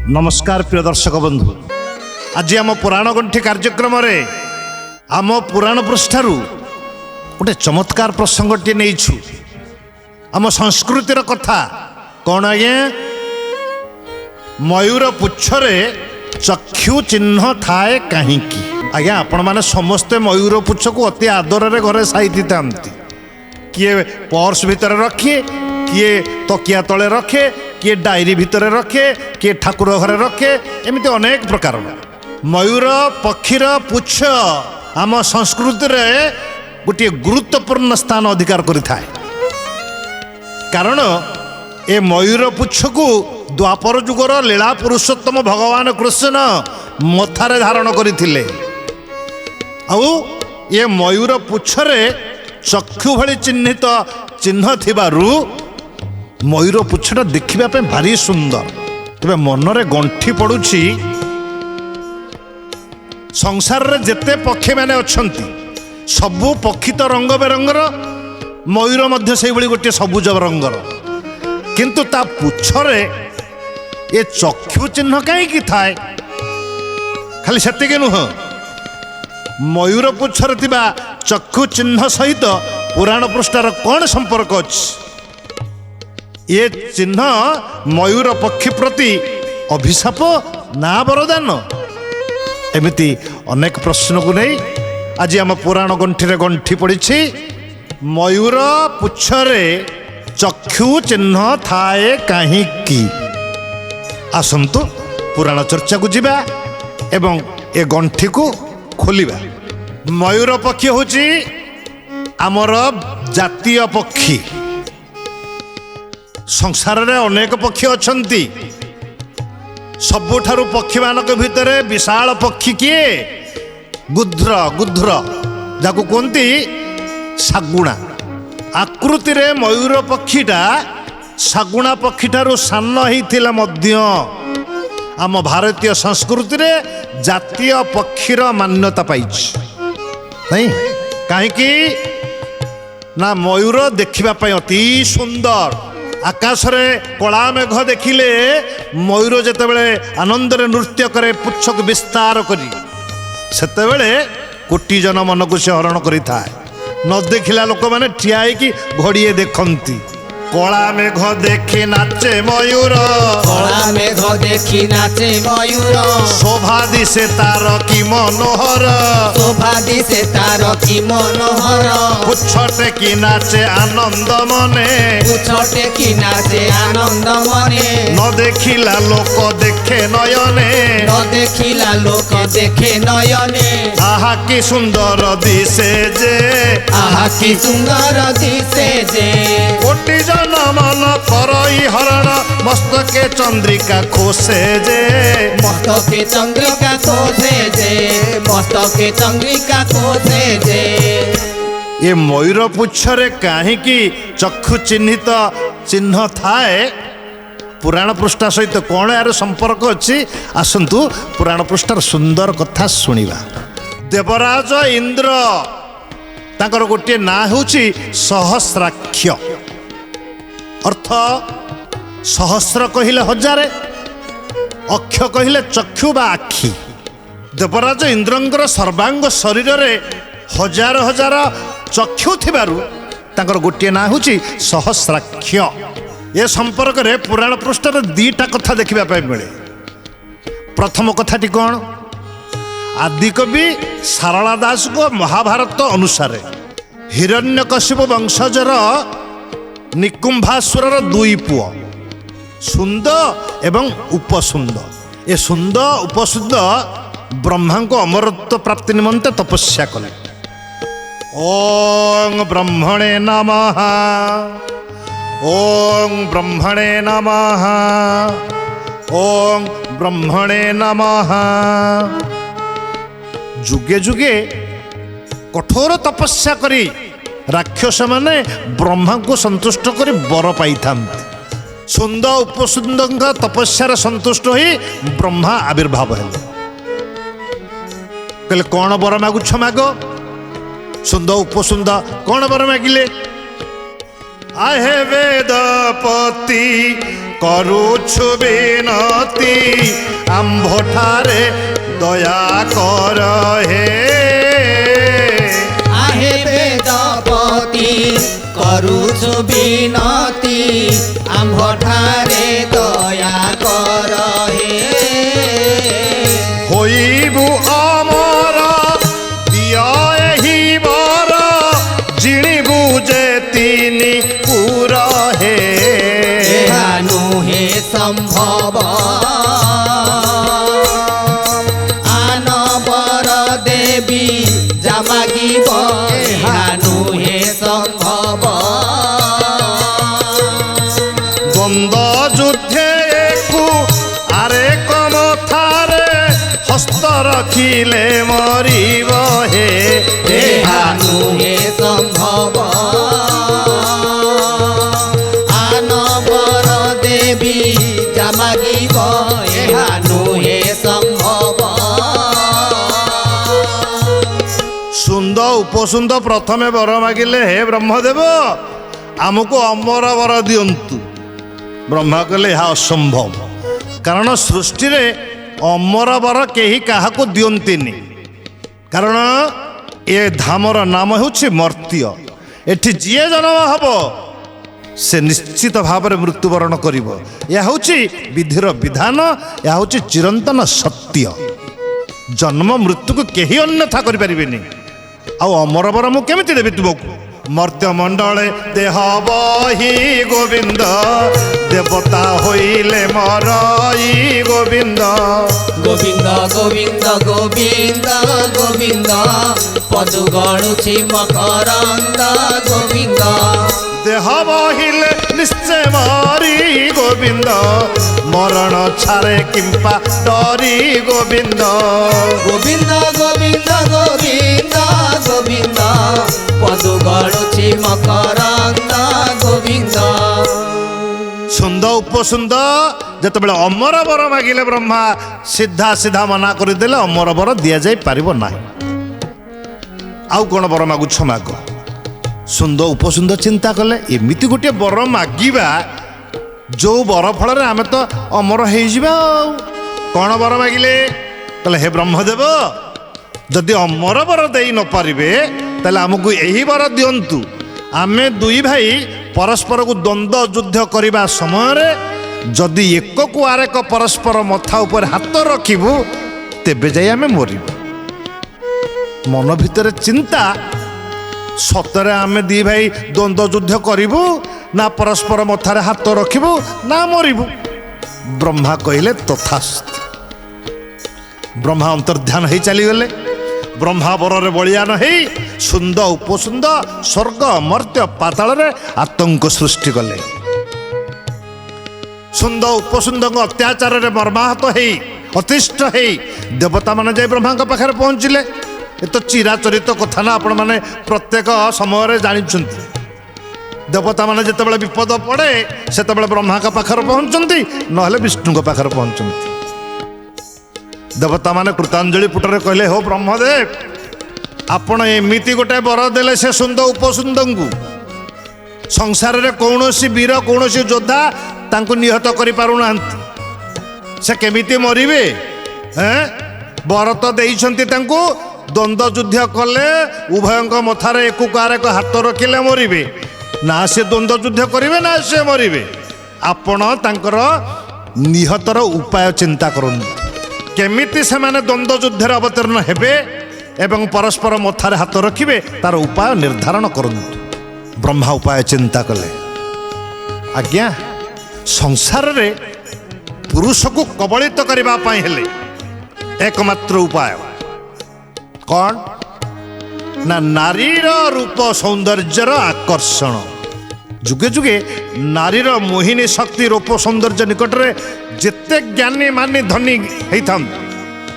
नमस्कार प्रिय दर्शक बंधु, आज आम पुराण गंठी कार्यक्रम आम पुराण पृष्ठारू गोटे चमत्कार प्रसंगटे नहीं आम संस्कृतिर कथा कौन आज्ञा मयूर पुच्छरे चक्षु चिन्ह थाए कहीं आज्ञा आपण मैंने समस्ते मयूर पुच्छ को अति आदर घरे साइती था किए पर्स भितर रखे किए तकिया तले रखे किए डायरी भितर रखे किए ठाकुर घरे रखे एमती अनेक प्रकार मयूर पक्षीर पुच्छ आम संस्कृति रे गोटे गुरुत्वपूर्ण स्थान अधिकार करिथाए। कारण ए मयूर पुच्छ को द्वापर जुगर लीला पुरुषोत्तम भगवान कृष्ण मथारे धारण करथिले। आउ ये मयूर पुच्छरे चक्षु भली चिन्हित चिन्ह थिबारु मयूर पुच्छटा देखिबा पे भारी सुंदर। तबे मनरे गंठी पड़ुछि संसार रे जेते पक्षी माने अछंती सबु पक्षी तो रंग बेरंगर, मयूर मध्य से भली गोटे सबुज रंगर, किंतु ता पुच्छरे ये चक्षु चिन्ह कहीं थाए। खाली सेतिके नुह, मयूर पुच्छरे थिबा चक्षु चिन्ह सहित पुराण पृष्ठार कौन संपर्क अछि? ये चिन्ह मयूर पक्षी प्रति अभिशाप ना वरदान? एमिति अनेक प्रश्न को नहीं आज आम पुराण गंठी गंठी पड़ी मयूर पुच्छरे चक्षु चिन्ह थाए कहीं। आसंतु पुराण चर्चा को जीवा एवं ए गंठी को खोलिबा। मयूर पक्षी होची आमर जातीय पक्षी। संसार रे अनेक पक्षी अछंती, सबुठारु पक्षी मानक भितरे विशाल पक्षी किए गुध्र गुध्र जाको कोंती सागुणा। आकृति रे मयूर पक्षीटा सागुणा पक्षी ठारु सान हिथिला मध्य आम भारतीय संस्कृति रे जातीय पक्षीर मान्यता पाइछि। नहीं कहीं ना मयूर देखिबा पई अति सुंदर। आकाश रे कला मेघ देखिले मयूर जेतेबेले आनंद रे नृत्य करे पुच्छ को विस्तार करी सेतेबेले कोटी जन मन को से हरण करि थाए। न देखिला लोक माने ठिया की घड़िए देखंती। कला मेघ देखि नाचे मयूर, कला मेघ देखि नाचे मयूर, शोभा दिसे तार की मनोहर, शोभा दिसे तार की मनोहर, पुच्छटे की नाचे आनंद मने, पुच्छटे की नाचे आनंद मने, न देखिला लोक देखे नयने, न देखिला लोक देखे नयने, आहा की सुंदर दिसे जे, आहा की सुंदर दिसे जे, कोटि जन मन करई हरण मस्तके चंद्रिका खोसे जे, मस्तके चंद्रिका खोसे जे, मस्तके चंद्रिका खोसे जे। ये मयूर पुच्छरे कहीं चक्षु चिन्हित चिन्ह थाए पुराण पृष्ठा सहित कौन यार संपर्क अच्छी? आसंतु पुराण पृष्ठार सुंदर कथा शुणिबा। देवराज इंद्र तांकर गोटे ना होची सहस्राक्ष। अर्थ सहस्र कहिले हजार, अक्ष कहिले चक्षु बा आखि। देवराज इंद्रंकर सर्वांग शरीर रे हजार हजार चक्षु थिबारु तांकर गोटे ना होची सहस्राक्ष। ये संपर्क रे पुराण पृष्ठर दीटा कथा देखिबा पाई मिले। प्रथम कथाटी कौन? आदिकवि सारला दास को महाभारत अनुसारे हिरण्यकशिपु वंशजर निकुंभासुर दुई पुओ सुंद एवं उपसुंद। ए सुंद उपसुंद ब्रह्मा को अमरत्व प्राप्ति निमंते तपस्या कले। ओं ब्रह्मणे नमः, ओं ब्रह्मणे नमः, ओं ब्रह्मणे नमः। जुगे जुगे कठोर तपस्या करी राक्षस माने ब्रह्मा को संतुष्ट करी बर पाई था। सुंद उपसुंद तपस्या संतुष्ट ही ब्रह्मा आविर्भाव है। कहले कौन बर मागुछ माग? सुंद उपसुंद कौन बर मागिले? आहे वेदपति କରୁଛୁ ବିନତି ଆମ୍ଭଠାରେ ଦୟା କର ହେ। आहे वेदपति करुछु विनती आम्भठारे दया कर हे। ହୋଇବୁ ଅମର ଦିଅ ଏହି ବର ଜିଣିବୁ ଯେ ତିନି ପୁର ହେ। ଏହା ନୁହେଁ ସମ୍ଭବ ଆନ ବର ଦେବୀ ଜାମାଗିବ ଏହା ନୁହେଁ ସମ୍ଭବ। ଦ୍ୱନ୍ଦ ଯୁଦ୍ଧେକୁ ଆରେକ ମଥାରେ ହସ୍ତ ରଖିଲେ ମରିବ ହେ। ଏହା ନୁହେଁ ସମ୍ଭବ ଆନ ବର ଦେବୀ ଜାମାଗିବ ଏହା ନୁହେଁ ସମ୍ଭବ। ସୁନ୍ଦ ଉପସୁନ୍ଦ ପ୍ରଥମେ ବର ମାଗିଲେ ହେ ବ୍ରହ୍ମଦେବ ଆମକୁ ଅମର ବର ଦିଅନ୍ତୁ। ବ୍ରହ୍ମା କହିଲେ ଏହା ଅସମ୍ଭବ, କାରଣ ସୃଷ୍ଟିରେ ଅମର ବର କେହି କାହାକୁ ଦିଅନ୍ତିନି। କାରଣ ଏ ଧାମର ନାମ ହେଉଛି ମର୍ତ୍ତ୍ୟ। ଏଠି ଯିଏ ଜନ୍ମ ହେବ ସେ ନିଶ୍ଚିତ ଭାବରେ ମୃତ୍ୟୁବରଣ କରିବ। ଏହା ହେଉଛି ବିଧିର ବିଧାନ, ଏହା ହେଉଛି ଚିରନ୍ତନ ସତ୍ୟ। ଜନ୍ମ ମୃତ୍ୟୁକୁ କେହି ଅନ୍ୟଥା କରିପାରିବେନି। ଆଉ ଅମର ବର ମୁଁ କେମିତି ଦେବି ତୁମକୁ? ମର୍ତ୍ତ୍ୟ ମଣ୍ଡଳେ ଦେହ ବହି ଗୋବିନ୍ଦ ଦେବତା ହୋଇଲେ ମରଇ ଗୋବିନ୍ଦ। ଗୋବିନ୍ଦ ଗୋବିନ୍ଦ ଗୋବିନ୍ଦ ଗୋବିନ୍ଦ ପଦୁ ଗଣୁଛି ମକରନ୍ଦ ଗୋବିନ୍ଦ। ଦେହ ବହିଲେ ନିଶ୍ଚୟ ମରି ଗୋବିନ୍ଦ ମରଣ ଛାରେ କିମ୍ପା ଡରି ଗୋବିନ୍ଦ। ଗୋବିନ୍ଦ ଗୋବିନ୍ଦ ଗୋବିନ୍ଦ ଗୋବିନ୍ଦ ପଦୁ ଗଣୁଛି ମକରନ୍ଦ ଗୋବିନ୍ଦ। ସୁନ୍ଦ ଉପସୁନ୍ଦ ଯେତେବେଳେ ଅମର ବର ମାଗିଲେ ବ୍ରହ୍ମା ସିଧା ସିଧା ମନା କରିଦେଲେ ଅମର ବର ଦିଆଯାଇ ପାରିବ ନାହିଁ। ଆଉ କ'ଣ ବର ମାଗୁଛ ମାଗ। ସୁନ୍ଦ ଉପସୁନ୍ଦ ଚିନ୍ତା କଲେ ଏମିତି ଗୋଟିଏ ବର ମାଗିବା ଯୋଉ ବର ଫଳରେ ଆମେ ତ ଅମର ହେଇଯିବା। ଆଉ କ'ଣ ବର ମାଗିଲେ? କହିଲେ ହେ ବ୍ରହ୍ମଦେବ ଯଦି ଅମର ବର ଦେଇ ନ ପାରିବେ ତାହେଲେ ଆମକୁ ଏହି ବର ଦିଅନ୍ତୁ। ଆମେ ଦୁଇ ଭାଇ ପରସ୍ପରକୁ ଦ୍ୱନ୍ଦ୍ୱ ଯୁଦ୍ଧ କରିବା ସମୟରେ ଯଦି ଏକକୁ ଆରେକ ପରସ୍ପର ମଥା ଉପରେ ହାତ ରଖିବୁ ତେବେ ଯାଇ ଆମେ ମରିବୁ। ମନ ଭିତରେ ଚିନ୍ତା ସତରେ ଆମେ ଦି ଭାଇ ଦ୍ୱନ୍ଦ୍ୱ ଯୁଦ୍ଧ କରିବୁ ନା ପରସ୍ପର ମଥାରେ ହାତ ରଖିବୁ ନା ମରିବୁ? ବ୍ରହ୍ମା କହିଲେ ତଥାସ୍ତୁ। ବ୍ରହ୍ମା ଅନ୍ତର୍ଧ୍ୟାନ ହେଇ ଚାଲିଗଲେ। ବ୍ରହ୍ମା ବରରେ ବଳିୟାନ ହେଇ ସୁନ୍ଦ ଉପସୁନ୍ଦ ସ୍ୱର୍ଗ ମର୍ତ୍ତ୍ୟ ପାତାଳରେ ଆତଙ୍କ ସୃଷ୍ଟି କଲେ। ସୁନ୍ଦ ଉପସୁନ୍ଦଙ୍କ ଅତ୍ୟାଚାରରେ ମର୍ମାହତ ହେଇ ଅତିଷ୍ଠ ହେଇ ଦେବତାମାନେ ଯାଇ ବ୍ରହ୍ମାଙ୍କ ପାଖରେ ପହଞ୍ଚିଲେ। ଏ ତ ଚିରାଚରିତ କଥା ନା, ଆପଣମାନେ ପ୍ରତ୍ୟେକ ସମୟରେ ଜାଣିଛନ୍ତି। ଦେବତାମାନେ ଯେତେବେଳେ ବିପଦ ପଡ଼େ ସେତେବେଳେ ବ୍ରହ୍ମାଙ୍କ ପାଖରେ ପହଞ୍ଚନ୍ତି, ନହେଲେ ବିଷ୍ଣୁଙ୍କ ପାଖରେ ପହଞ୍ଚନ୍ତି। ଦେବତାମାନେ କୃତାଞ୍ଜଳି ପୁଟରେ କହିଲେ ହଉ ବ୍ରହ୍ମଦେବ ଆପଣ ଏମିତି ଗୋଟେ ବର ଦେଲେ ସେ ସୁନ୍ଦ ଉପସୁନ୍ଦଙ୍କୁ ସଂସାରରେ କୌଣସି ବୀର କୌଣସି ଯୋଦ୍ଧା ତାଙ୍କୁ ନିହତ କରିପାରୁନାହାନ୍ତି। ସେ କେମିତି ମରିବେ? ବର ତ ଦେଇଛନ୍ତି ତାଙ୍କୁ, ଦ୍ୱନ୍ଦ୍ୱ ଯୁଦ୍ଧ କଲେ ଉଭୟଙ୍କ ମଥାରେ ଏକକୁ ଆରେକ ହାତ ରଖିଲେ ମରିବେ। ନା ସେ ଦ୍ୱନ୍ଦ୍ୱ ଯୁଦ୍ଧ କରିବେ ନା ସେ ମରିବେ। ଆପଣ ତାଙ୍କର ନିହତର ଉପାୟ ଚିନ୍ତା କରନ୍ତୁ। କେମିତି ସେମାନେ ଦ୍ୱନ୍ଦ୍ୱ ଯୁଦ୍ଧରେ ଅବତୀର୍ଣ୍ଣ ହେବେ ଏବଂ ପରସ୍ପର ମଥାରେ ହାତ ରଖିବେ ତାର ଉପାୟ ନିର୍ଦ୍ଧାରଣ କରନ୍ତୁ। ବ୍ରହ୍ମା ଉପାୟ ଚିନ୍ତା କଲେ। ଆଜ୍ଞା ସଂସାରରେ ପୁରୁଷକୁ କବଳିତ କରିବା ପାଇଁ ହେଲେ ଏକମାତ୍ର ଉପାୟ କ'ଣ ନା ନାରୀର ରୂପ ସୌନ୍ଦର୍ଯ୍ୟର ଆକର୍ଷଣ। ଯୁଗେ ଯୁଗେ ନାରୀର ମୋହିନୀ ଶକ୍ତି ରୂପ ସୌନ୍ଦର୍ଯ୍ୟ ନିକଟରେ ଯେତେ ଜ୍ଞାନୀ ମାନି ଧନୀ ହେଇଥାନ୍ତି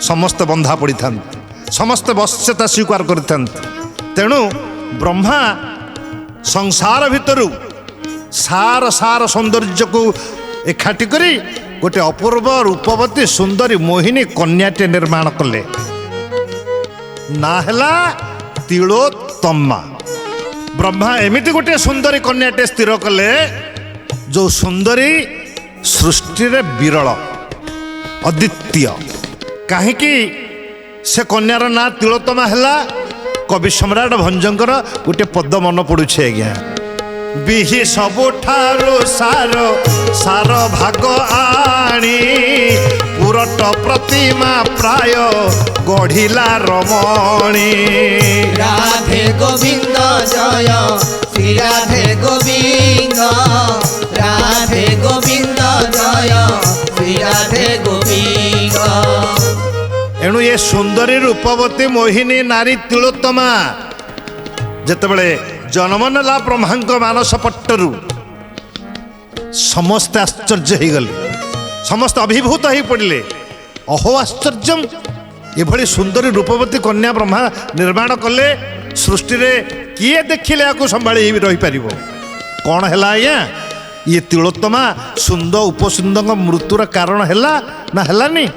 ସମସ୍ତେ ବନ୍ଧା ପଡ଼ିଥାନ୍ତି, ସମସ୍ତେ ବଶ୍ୟତା ସ୍ୱୀକାର କରିଥାନ୍ତି। ତେଣୁ ବ୍ରହ୍ମା ସଂସାର ଭିତରୁ ସାର ସାର ସୌନ୍ଦର୍ଯ୍ୟକୁ ଏକାଠି କରି ଗୋଟେ ଅପୂର୍ବ ରୂପବତୀ ସୁନ୍ଦରୀ ମୋହିନୀ କନ୍ୟାଟେ ନିର୍ମାଣ କଲେ। ନା ହେଲା ତିଳୋତ୍ତମା। ବ୍ରହ୍ମା ଏମିତି ଗୋଟିଏ ସୁନ୍ଦରୀ କନ୍ୟାଟେ ସ୍ଥିର କଲେ ଯୋଉ ସୁନ୍ଦରୀ ସୃଷ୍ଟିରେ ବିରଳ ଅଦ୍ୱିତୀୟ। କାହିଁକି ସେ କନ୍ୟାର ନାଁ ତିଳୋତ୍ତମା ହେଲା? କବି ସମ୍ରାଟ ଭଞ୍ଜଙ୍କର ଗୋଟେ ପଦ ମନେ ପଡୁଛି ଆଜ୍ଞା। ବିହି ସବୁଠାରୁ ସାର ସାର ଭାଗ ଆଣି ପୁରଟ ପ୍ରତିମା ପ୍ରାୟ ଗଢ଼ିଲା ରମଣୀ। রাধে গোবিন্দ জয় শ্রী রাধে গোবিন্দ, রাধে গোবিন্দ জয় শ্রী রাধে গোবিন্দ। ଏଣୁ ଏ ସୁନ୍ଦରୀ ରୂପବତୀ ମୋହିନୀ ନାରୀ ତିଳୋତ୍ତମା ଯେତେବେଳେ ଜନ୍ମ ନେଲା ବ୍ରହ୍ମାଙ୍କ ମାନସ ପଟ୍ଟରୁ ସମସ୍ତେ ଆଶ୍ଚର୍ଯ୍ୟ ହେଇଗଲେ, ସମସ୍ତେ ଅଭିଭୂତ ହେଇ ପଡ଼ିଲେ। ଅହୋ ଆଶ୍ଚର୍ଯ୍ୟମ୍, ଏଭଳି ସୁନ୍ଦରୀ ରୂପବତୀ କନ୍ୟା ବ୍ରହ୍ମା ନିର୍ମାଣ କଲେ ସୃଷ୍ଟିରେ, କିଏ ଦେଖିଲେ ୟାକୁ ସମ୍ଭାଳି ରହିପାରିବ? କ'ଣ ହେଲା ଆଜ୍ଞା? ଇଏ ତିଳୋତ୍ତମା ସୁନ୍ଦ ଉପସୁନ୍ଦଙ୍କ ମୃତ୍ୟୁର କାରଣ ହେଲା ନା ହେଲାନି?